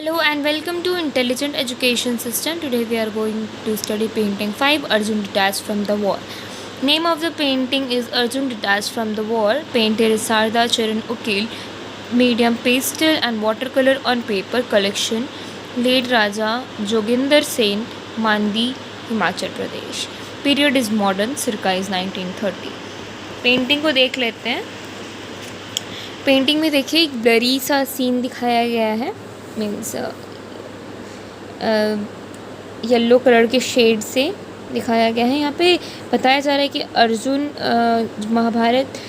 Hello and welcome to Intelligent Education System. Today we are going to study painting 5 Arjun detached from the war. Name of the painting is Arjun detached from the war. Painter is Sarda Charan Ukil. Medium pastel and watercolor on paper collection. Late Raja Joginder Sen, Mandi, Himachal Pradesh. Period is modern. circa is 1930. Painting को देख लेते हैं. Painting में देखिए एक blurry सा scene दिखाया गया है. मीन्स येलो कलर के शेड से दिखाया गया है. यहाँ पे बताया जा रहा है कि अर्जुन महाभारत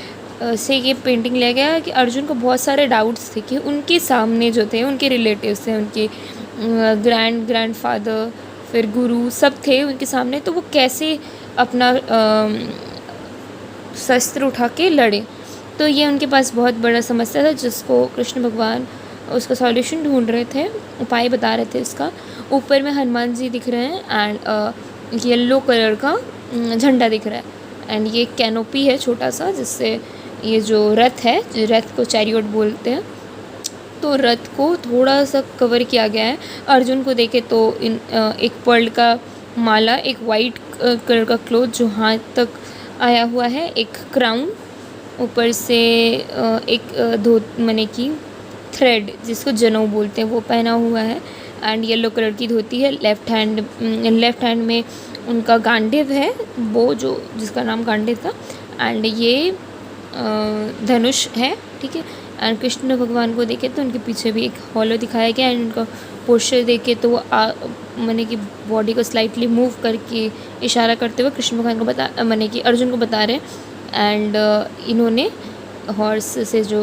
से ये पेंटिंग लिया गया कि अर्जुन को बहुत सारे डाउट्स थे कि उनके सामने जो थे उनके रिलेटिव्स थे, उनके ग्रैंडफादर, फिर गुरु सब थे उनके सामने, तो वो कैसे अपना शस्त्र उठा के लड़े. तो ये उनके पास बहुत बड़ा समस्या था जिसको कृष्ण भगवान उसका सॉल्यूशन ढूंढ रहे थे, उपाय बता रहे थे इसका. ऊपर में हनुमान जी दिख रहे हैं एंड येलो कलर का झंडा दिख रहा है. एंड ये कैनोपी है छोटा सा, जिससे ये जो रथ है, रथ को चैरियट बोलते हैं, तो रथ को थोड़ा सा कवर किया गया है. अर्जुन को देखे तो एक पर्ल का माला, एक वाइट कलर का क्लोथ जो हाथ तक आया हुआ है, एक क्राउन, ऊपर से एक मने की थ्रेड जिसको जनेऊ बोलते हैं वो पहना हुआ है. एंड येलो कलर की धोती है. लेफ़्ट हैंड में उनका गांडीव है, वो जो जिसका नाम गांडीव था. एंड ये धनुष है, ठीक है. एंड कृष्ण भगवान को देखे तो उनके पीछे भी एक हॉलो दिखाया गया. एंड उनका पोस्चर देखे तो वो मैंने कि बॉडी को स्लाइटली मूव करके इशारा करते हुए कृष्ण भगवान को मैंने कि अर्जुन को बता रहे हैं. एंड इन्होंने हॉर्स से जो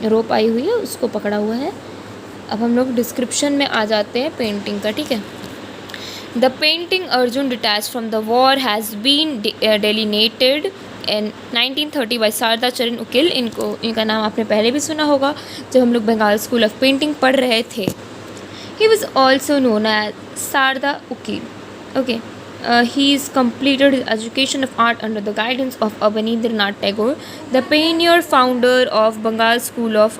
रोप आई हुई है उसको पकड़ा हुआ है. अब हम लोग डिस्क्रिप्शन में आ जाते हैं पेंटिंग का, ठीक है. The painting Arjun detach from the war has been delineated in 1930 by Sharda Charan Ukil. इनका नाम आपने पहले भी सुना होगा जब हम लोग बंगाल स्कूल ऑफ पेंटिंग पढ़ रहे थे. He was also known as Sharda Ukil. Okay. He's completed his education of art under the guidance of Abanindranath Tagore, the pioneer founder of Bengal School of.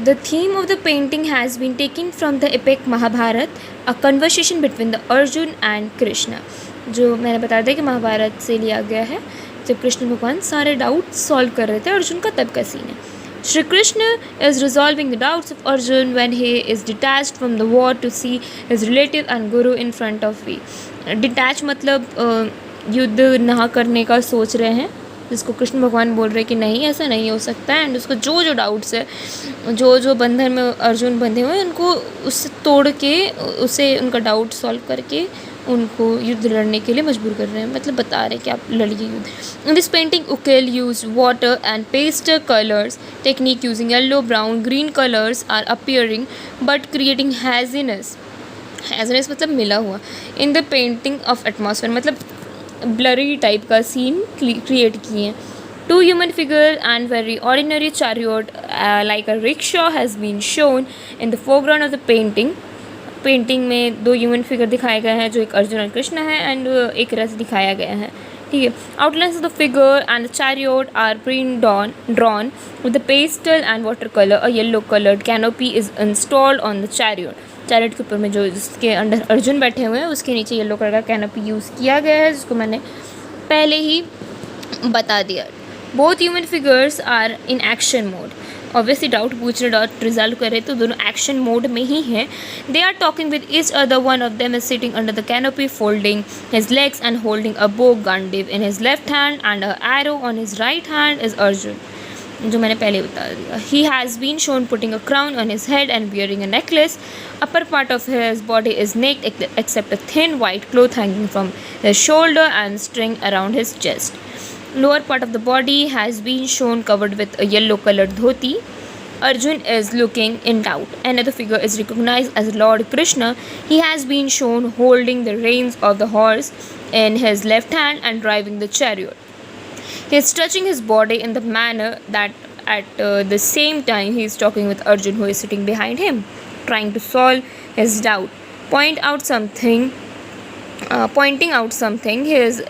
The theme of the painting has been taken from the epic Mahabharat, a conversation between the Arjun and Krishna. जो मैंने बता दिया कि महाभारत से लिया गया है, जब कृष्ण भगवान सारे डाउट सॉल्व कर रहे थे. अर्जुन का तब का सीन है. Shri Krishna is resolving the doubts of Arjun when he is detached from the war to see his relative and guru in front of me. Detach मतलब युद्ध ना करने का सोच रहे हैं, जिसको कृष्ण भगवान बोल रहे हैं कि नहीं ऐसा नहीं हो सकता है. एंड उसको जो डाउट्स है, जो बंधन में अर्जुन बंधे हुए हैं, उनको उससे तोड़ के उसे उनका डाउट सॉल्व करके उनको युद्ध लड़ने के लिए मजबूर कर रहे हैं. मतलब बता रहे हैं कि आप लड़िए युद्ध. In this painting Ukil use water and pastel colours technique using yellow, brown, green colours are appearing but creating haziness मतलब मिला हुआ in the painting of atmosphere. मतलब ब्लरी टाइप का सीन क्रिएट किए हैं. Two human figure and very ordinary chariot like a rickshaw has been shown in the foreground of the painting. Painting में दो human figure दिखाए गए हैं जो एक अर्जुन और कृष्ण है. एंड एक रथ दिखाया गया है, ठीक है. Outlines of the figure and the chariot are been drawn with the pastel and water colour. A yellow coloured canopy is installed on the chariot. Chariot के ऊपर में जो जिसके अंडर अर्जुन बैठे हुए हैं उसके नीचे येलो कलर का कैनोपी यूज़ किया गया है, जिसको मैंने पहले ही बता दिया. Both human figures are in action mode. Obviously doubt पूछ रहे, डाउट रिजल्व करे तो दोनों एक्शन मोड में ही है. They are talking with each other. One of them is sitting under the canopy folding his legs and holding a bow Gandiv in his left hand and a arrow on his right hand is Arjun, जो मैंने पहले बता दिया. He has been shown putting a crown on his head and wearing a necklace. Upper part of his body is naked except a thin white cloth hanging from his shoulder and string around his chest. Lower part of the body has been shown covered with a yellow colored dhoti. Arjun is looking in doubt. Another figure is recognized as Lord Krishna. He has been shown holding the reins of the horse in his left hand and driving the chariot. He is stretching his body in the manner that at the same time he is talking with Arjun, who is sitting behind him, trying to solve his doubt. Pointing out something, his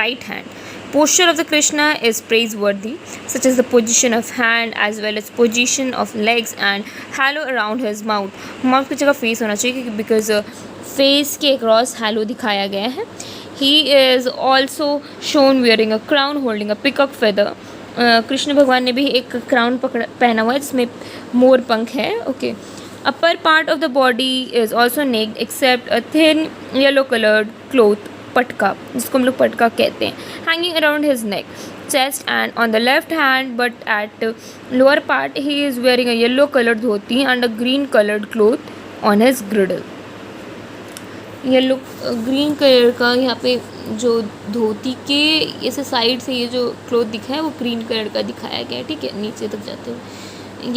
right hand. Posture of the Krishna is praiseworthy, such as the position of hand as well as position of legs and halo around his mouth. Mouth की जगह face होना चाहिए because face के across halo दिखाया गया है. He is also shown wearing a crown holding a peacock feather. Krishna भगवान ने भी एक क्राउन पहना हुआ है जिसमें मोर पंख है. Okay. Upper part of the body is also naked except a thin yellow coloured cloth, पटका, जिसको हम लोग पटका कहते हैं, hanging around his neck, chest and on the left hand but at lower part he is wearing a yellow coloured dhoti and a green coloured cloth on his griddle. Yellow green colour का यहाँ पे जो धोती के ऐसे side से ये जो cloth दिखा है वो ग्रीन कलर का दिखाया गया है. ठीक है, नीचे तक जाते हुए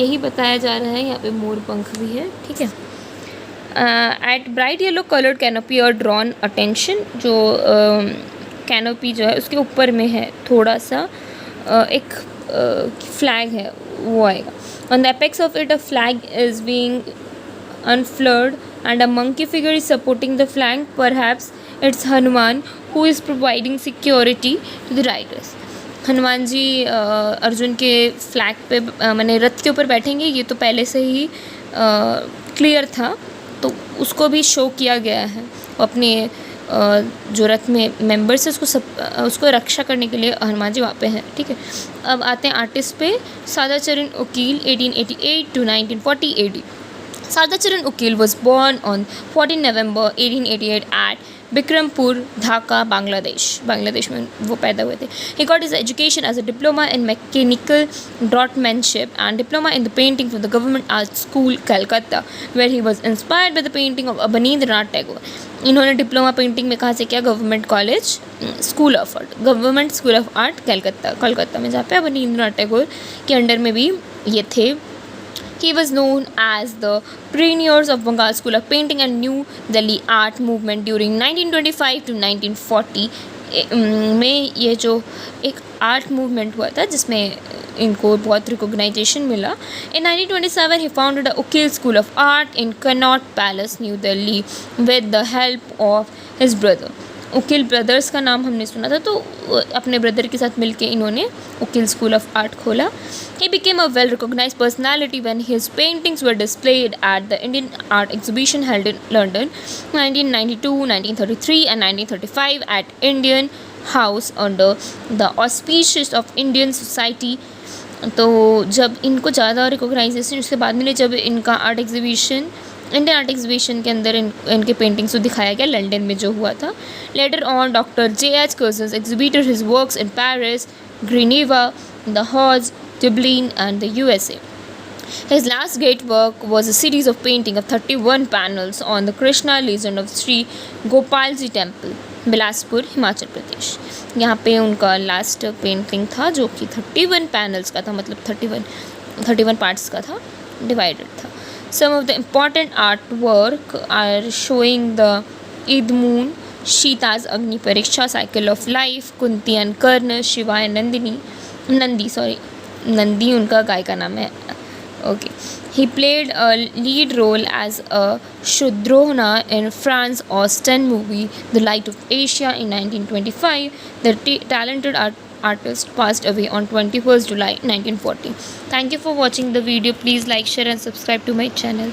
यही बताया जा रहा है. यहाँ पे मोर पंख भी है. ठीक है. At bright yellow coloured canopy और ड्रॉन अटेंशन, जो कैनोपी जो है उसके ऊपर में है थोड़ा सा एक फ्लैग है वो आएगा. On the apex of it a flag is being unfurled and a monkey figure is supporting the flank. Perhaps it's Hanuman who is providing security to the riders. Hanuman ji Arjun के फ्लैग पे मैंने रथ के ऊपर बैठेंगे, ये तो पहले से ही क्लियर था, तो उसको भी शो किया गया है. अपने जो रथ में मेंबर्स है उसको रक्षा करने के लिए हनुमान जी वहाँ पे हैं. ठीक है. अब आते हैं आर्टिस्ट पे. सादाचरण उकील 1888 to 1940 AD. Sadhacharan Ukil was born on 14 November 1888 at Bikrampur, Dhaka, Bangladesh. Bangladesh में वो पैदा हुए थे. He got his education as a diploma in mechanical draughtsmanship and diploma in the painting from the Government Art School, Calcutta, where he was inspired by the painting of Abanindranath Tagore. इन्होंने diploma painting में कहाँ से किया? Government college school of art, government school of art Calcutta में, जहाँ पे अबनींद्रनाथ टैगोर के under में भी ये थे. He was known as the pioneers of Bengal School of Painting and New Delhi art movement during 1925 to 1940 में. ये जो एक आर्ट मूवमेंट हुआ था जिसमें इनको बहुत रिकॉग्नाइजेशन मिला. In 1927 he founded a Ukil School of Art in Connaught Palace, New Delhi with the help of his brother. उकिल ब्रदर्स का नाम हमने सुना था, तो अपने ब्रदर के साथ मिलके इन्होंने उकिल स्कूल ऑफ आर्ट खोला. He became a well recognized personality when his paintings were displayed at the Indian Art Exhibition held in London 1992, 1933 and 1935 at Indian House under the auspices of Indian Society. तो जब इनको ज़्यादा recognition उसके बाद मिले, जब इनका art exhibition Indian art exhibition के अंदर इनके पेंटिंग्स को दिखाया गया लंदन में जो हुआ था. Later on doctor J.H. Curzon exhibited his works in Paris, Geneva, the Hajj, Dublin and the USA. His last great work was a series of painting of 31 panels on the Krishna legend of Sri Gopalji Temple, Bilaspur, Himachal Pradesh. यहाँ पे उनका last painting था जो कि 31 panels का था, मतलब 31 parts का था, डिवाइडेड था. Some of the important artwork are showing the Eid Moon, Sita's Agni Pariksha, Cycle of Life, Kunti and Karna, Shiva and Nandi उनका गाय का नाम है. Okay. He played a lead role as a Shudrona in France Austen movie The Light of Asia in 1925. The talented artist passed away on 21st July 1940. Thank you for watching the video. Please like, share and subscribe to my channel.